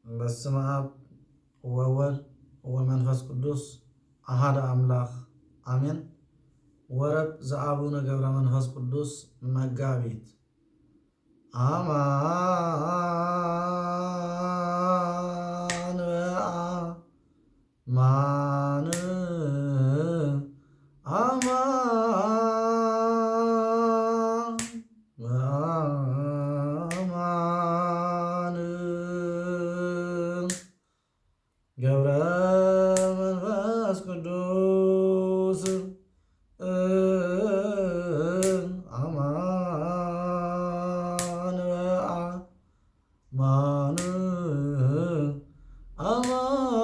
በስመ አብ ወወልድ ወመንፈስ ቅዱስ አሐደ አምላክ አሜን። ወረብ ዘአቡነ ገብረ መንፈስ ቅዱስ መጋቢት አማን በአማን አማን በአማን ገብረ መንፈስ ቅዱስ አማን በአማን አማን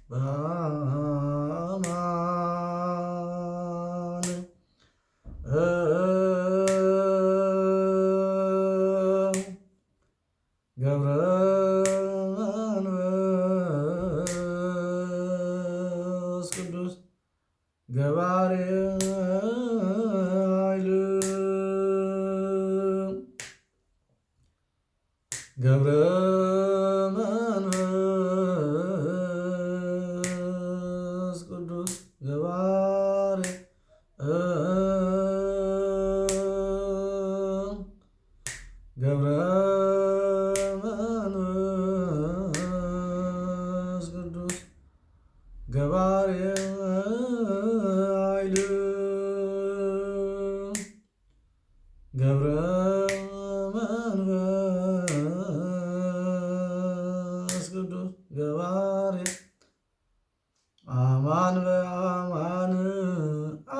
በአማን ገብረ መንፈስ ቅዱስ ገባሬ ኃይል ገብረ መንፈስ ቅዱስ ገባሬ ገብረ መንፈስ ቅዱስ ገባሬ ኃይል ገብረ መንፈስ ቅዱስ ገባሬ አማን በአማን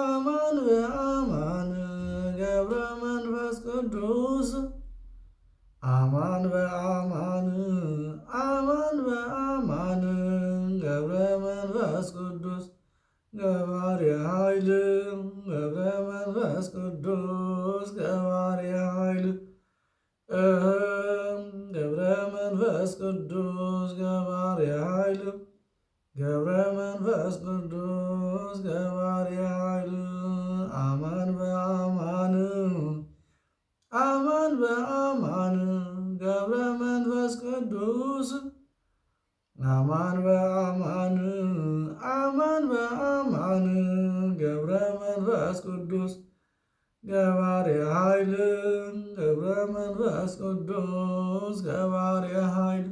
አማን በአማን ገብረ መንፈስ ቅዱስ አማን በአማን አማን በአማን ገብረ መንፈስ ቅዱስ ገባሬ ኃይል ገብረ መንፈስ ቅዱስ ገባሬ ኃይል ገብረ መንፈስ ቅዱስ ገባሬ ኃይል ገብረ መንፈስ ቅዱስ ገባሬ ኃይል አማን በአማን አማን በአማን ገብረ መንፈስ ቅዱስ አማን በአማን አማን በአማን ገብረ መንፈስ ቅዱስ ገባሬ ኃይል ገብረ መንፈስ ቅዱስ ገባሬ ኃይል